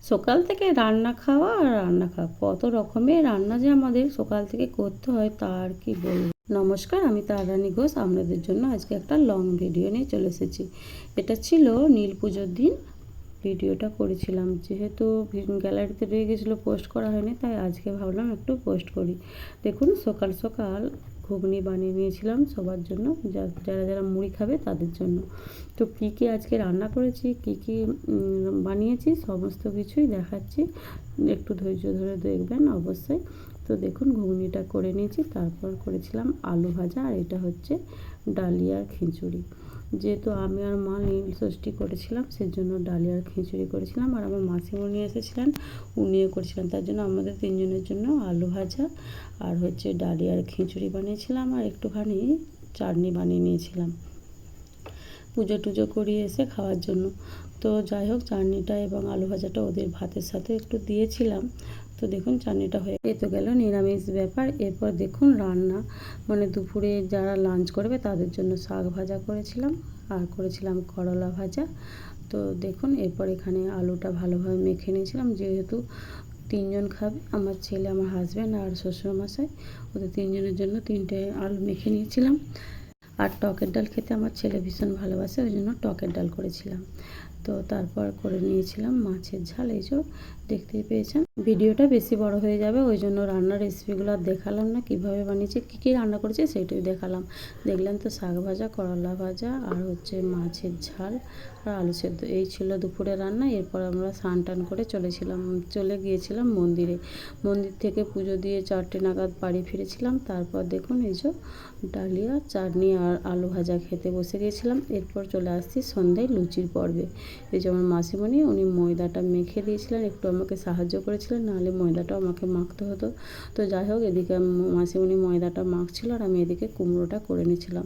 সকাল থেকে রান্না খাওয়া আর রান্না খাওয়া, কত রকমের রান্না যে আমাদের সকাল থেকে করতে হয় তা আর কি বলবো। নমস্কার, আমি তারারানী ঘোষ আপনাদের জন্য আজকে একটা লং ভিডিও নিয়ে চলে এসেছি। এটা ছিল নীল পুজোর দিন ভিডিওটা করেছিলাম, যেহেতু গ্যালারিতে রয়ে গেছিলো, পোস্ট করা হয়নি, তাই আজকে ভাবলাম একটু পোস্ট করি। দেখুন সকাল সকাল ঘুগনি বানিয়ে নিয়েছিলাম সবার জন্য, যারা যারা মুড়ি খাবে তাদের জন্য। তো কী কী আজকে রান্না করেছি, কী কী বানিয়েছি, সমস্ত কিছুই দেখাচ্ছি, একটু ধৈর্য ধরে দেখবেন অবশ্যই। তো দেখুন ঘুগনিটা করে নিয়েছি, তারপর করেছিলাম আলু ভাজা, আর এটা হচ্ছে ডালিয়ার খিচুড়ি। যেহেতু আমি আর মা নীল ষষ্ঠী করেছিলাম, সেজন্য ডালিয়ার খিচুড়ি করেছিলাম, আর আমার মাসিমণি এসেছিলেন, উনিও করেছিলেন, তার জন্য আমাদের তিনজনের জন্য আলু ভাজা আর হচ্ছে ডালিয়ার খিচুড়ি বানিয়েছিলাম, আর একটুখানি চাটনি বানিয়ে নিয়েছিলাম পুজো টুজো করিয়ে এসে খাওয়ার জন্য। তো যাই হোক, চাটনিটা এবং আলু ভাজাটা ওদের ভাতের সাথে একটু দিয়েছিলাম। তো দেখুন চাটনিটা হয়ে এ তো গেল নিরামিষ ব্যাপার। এরপর দেখুন রান্না, মানে দুপুরে যারা লাঞ্চ করবে তাদের জন্য শাক ভাজা করেছিলাম, আর করেছিলাম করলা ভাজা। তো দেখুন এরপর এখানে আলুটা ভালোভাবে মেখে নিয়েছিলাম, যেহেতু তিনজন খাবে, আমার ছেলে, আমার হাজব্যান্ড আর শ্বশুরমশাই, ওদের তিনজনের জন্য তিনটে আলু মেখে নিয়েছিলাম। আর টকের ডাল খেতে আমার ছেলে ভীষণ ভালোবাসে, ওই জন্য টকের ডাল করেছিলাম। তো তারপর করে নিয়েছিলাম মাছের ঝাল, এই যে দেখতেই পেয়েছেন। ভিডিওটা বেশি বড় হয়ে যাবে, ওই জন্য রান্নার রেসিপিগুলো আর দেখালাম না, কীভাবে বানিয়েছি, কী কী রান্না করেছি সেইটাই দেখালাম। দেখলেন তো শাক ভাজা, করলা ভাজা, আর হচ্ছে মাছের ঝাল আর আলু সেদ্ধ, এই ছিল দুপুরে রান্না। এরপর আমরা স্নান টান করে চলে গিয়েছিলাম মন্দিরে। মন্দির থেকে পুজো দিয়ে 4টে নাগাদ বাড়ি ফিরেছিলাম। তারপর দেখুন এই যে ডালিয়া, চাটনি আর আলু ভাজা খেতে বসে গিয়েছিলাম। এরপর চলে আসছি সন্ধ্যায় লুচির পর্বে। এই যে আমার মাসিমণি, উনি ময়দাটা মেখে দিয়েছিলেন, একটু আমাকে সাহায্য করেছিলেন, নাহলে ময়দাটাও আমাকে মাখতে হতো। তো যাই হোক, এদিকে মাসিমণি ময়দাটা মাখছিল, আর আমি এদিকে কুমড়োটা করে নিয়েছিলাম।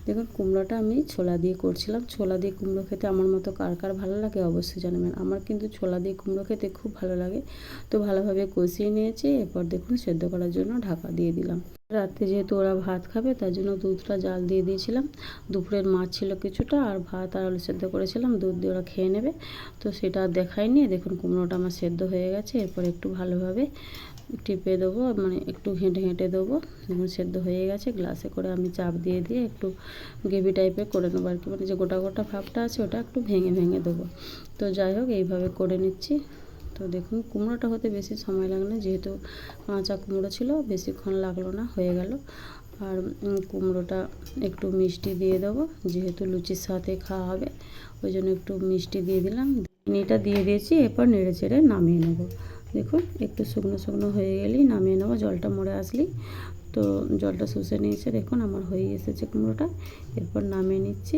দেখুন কুমড়োটা আমি ছোলা দিয়ে করছিলাম। ছোলা দিয়ে কুমড়ো খেতে আমার মতো কার কার ভালো লাগে অবশ্যই জানাবেন। আমার কিন্তু ছোলা দিয়ে কুমড়ো খেতে খুব ভালো লাগে। তো ভালোভাবে কষিয়ে নিয়েছি। এরপর দেখুন সেদ্ধ করার জন্য ঢাকা দিয়ে দিলাম। রাত্রে যেহেতু ওরা ভাত খাবে, তার জন্য দুধটা জাল দিয়ে দিয়েছিলাম। দুপুরের মাছ ছিল কিছুটা, আর ভাত আর আলু সেদ্ধ করেছিলাম, দুধ দিয়ে ওরা খেয়ে নেবে। তো সেটা আর দেখাইনি। দেখুন কুমড়োটা আমার সেদ্ধ হয়ে গেছে। এরপর একটু ভালোভাবে টিপে দেবো, মানে একটু ঘেঁটে ঘেঁটে দেবো। দেখুন সেদ্ধ হয়ে গেছে। গ্লাসে করে আমি চাপ দিয়ে একটু গ্রেভি টাইপের করে নেবো আর কি, মানে যে গোটা গোটা ভাবটা আছে ওটা একটু ভেঙে ভেঙে দেবো। তো যাই হোক, এইভাবে করে নিচ্ছি। তো দেখুন কুমড়োটা হতে বেশি সময় লাগলো না, যেহেতু কাঁচা কুমড়ো ছিল, বেশিক্ষণ লাগলো না, হয়ে গেল। আর কুমড়োটা একটু মিষ্টি দিয়ে দেবো, যেহেতু লুচির সাথে খাওয়া হবে, ওই জন্য একটু মিষ্টি দিয়ে দিলাম। চিনিটা দিয়ে দিয়েছি। এরপর নেড়ে চেড়ে নামিয়ে নেব। দেখুন একটু শুকনো শুকনো হয়ে গেলেই নামিয়ে নেবো, জলটা মরে আসলেই। তো জলটা শুষে নিয়েছে, দেখুন আমার হয়ে এসেছে কুমড়োটা। এরপর নামিয়ে নিচ্ছি।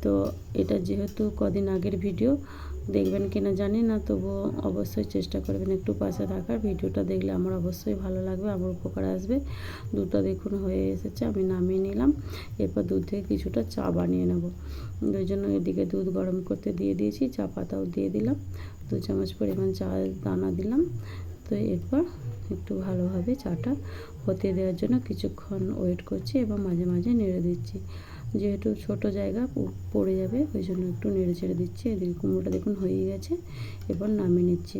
তো এটা যেহেতু কদিন আগের ভিডিও, দেখবেন কিনা জানি না, তবুও অবশ্যই চেষ্টা করবেন একটু পাশে থাকার। ভিডিওটা দেখলে আমার অবশ্যই ভালো লাগবে, আমার উপকার আসবে। দুধটা দেখুন হয়ে এসেছে, আমি নামিয়ে নিলাম। এরপর দুধ থেকে কিছুটা চা বানিয়ে নেব, ওই জন্য এদিকে দুধ গরম করতে দিয়ে দিয়েছি, চা পাতাও দিয়ে দিলাম, 2 চামচ পরিমাণ চা দানা দিলাম। তো এরপর একটু ভালোভাবে চাটা হতে দেওয়ার জন্য কিছুক্ষণ ওয়েট করছি, এবং মাঝে মাঝে নেড়ে দিচ্ছি, যেহেতু ছোট জায়গা পড়ে যাবে, ওই জন্য একটু নেড়ে ছেড়ে দিচ্ছি। এদিকে কুমড়োটা দেখুন হয়ে গেছে। এবার নামিয়ে নিচ্ছি।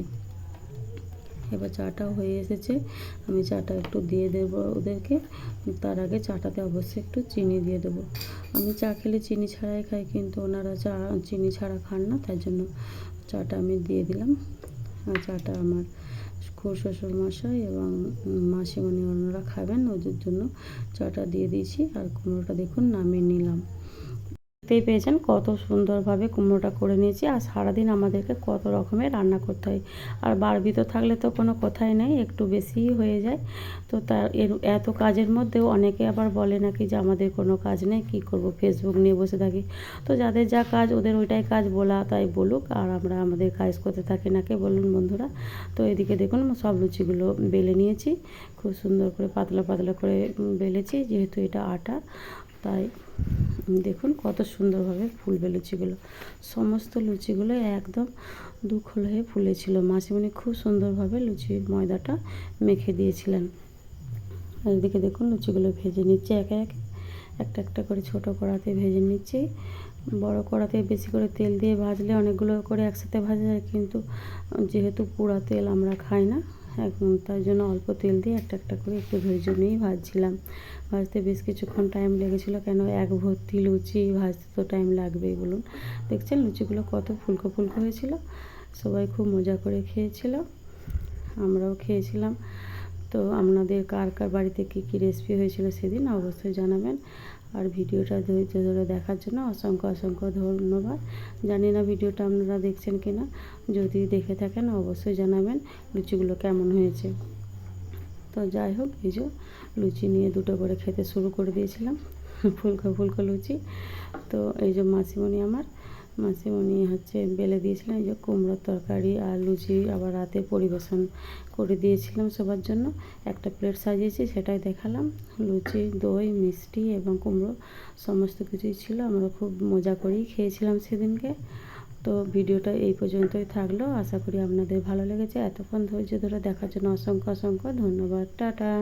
এবার চাটাও হয়ে এসেছে, আমি চাটা একটু দিয়ে দেবো ওদেরকে। তার আগে চাটাতে অবশ্যই একটু চিনি দিয়ে দেবো। আমি চা খেলে চিনি ছাড়াই খাই, কিন্তু ওনারা চা চিনি ছাড়া খান না, তাই জন্য চাটা আমি দিয়ে দিলাম। আর চাটা আমার শ্বশুরমশাই এবং মাসিমণি ওনারা খাবেন, ওদের জন্য চাটা দিয়ে দিয়েছি। আর কুমড়োটা দেখুন নামিয়ে নিলাম। দেখতেই পেয়েছেন কত সুন্দরভাবে কুমড়োটা করে নিয়েছি। আর সারাদিন আমাদেরকে কত রকমের রান্না করতে হয়, আর বাড়বিত থাকলে তো কোনো কথাই নেই, একটু বেশিই হয়ে যায়। তো তার এত কাজের মধ্যেও অনেকে আবার বলে নাকি যে আমাদের কোনো কাজ নেই, কী করব, ফেসবুক নিয়ে বসে থাকি। তো যাদের যা কাজ ওদের ওইটাই কাজ, বলা তাই বলুক, আর আমরা আমাদের কাজ করতে থাকি নাকি বলুন বন্ধুরা। তো এদিকে দেখুন সব লুচিগুলো বেলে নিয়েছি, খুব সুন্দর করে পাতলা পাতলা করে বেলেছি, যেহেতু এটা আটা, তাই দেখুন কত সুন্দরভাবে ফুলবে লুচিগুলো। সমস্ত লুচিগুলো একদম দুখোল হয়ে ফুলেছিল। মাসিমণি খুব সুন্দরভাবে লুচির ময়দাটা মেখে দিয়েছিলেন। এদিকে দেখুন লুচিগুলো ভেজে নিচ্ছে একে একে, একটা একটা করে ছোটো কড়াতে ভেজে নিচ্ছি। বড় কড়াতে বেশি করে তেল দিয়ে ভাজলে অনেকগুলো করে একসাথে ভাজা যায়, কিন্তু যেহেতু পোড়া তেল আমরা খাই না এখন, তার জন্য অল্প তেল দিয়ে একটা একটা করে একটু ধৈর্য নিয়েই ভাজছিলাম। ভাজতে বেশ কিছুক্ষণ টাইম লেগেছিলো, কেন এক ভর্তি লুচি ভাজতে তো টাইম লাগবেই বলুন। দেখছেন লুচিগুলো কত ফুলকো ফুলকো হয়েছিল। সবাই খুব মজা করে খেয়েছিল, আমরাও খেয়েছিলাম। তো আপনাদের কার কার বাড়িতে কী কী রেসিপি হয়েছিল সেদিন অবশ্যই জানাবেন। আর ভিডিওটা ধৈর্য ধরে দেখার জন্য অসংখ্য অসংখ্য ধন্যবাদ। জানি না ভিডিওটা আপনারা দেখছেন কি না, যদি দেখে থাকেন অবশ্যই জানাবেন লুচিগুলো কেমন হয়েছে। তো যাই হোক, এই যে লুচি নিয়ে দুটো করে খেতে শুরু করে দিয়েছিলাম, ফুলকো ফুলকো লুচি। তো এই যে মাসিমণি হচ্ছে বেলে দিয়েছিলাম এই যে কুমড়োর তরকারি আর লুচি, আবার রাতে পরিবেশন করে দিয়েছিলাম সবার জন্য। একটা প্লেট সাজিয়েছি সেটাই দেখালাম। লুচি, দই, মিষ্টি এবং কুমড়ো সমস্ত কিছুই ছিল। আমরা খুব মজা করেই খেয়েছিলাম সেদিনকে। তো ভিডিওটা এই পর্যন্তই থাকলো, আশা করি আপনাদের ভালো লেগেছে। এতক্ষণ ধৈর্য ধরে দেখার জন্য অসংখ্য অসংখ্য ধন্যবাদ। টাটা।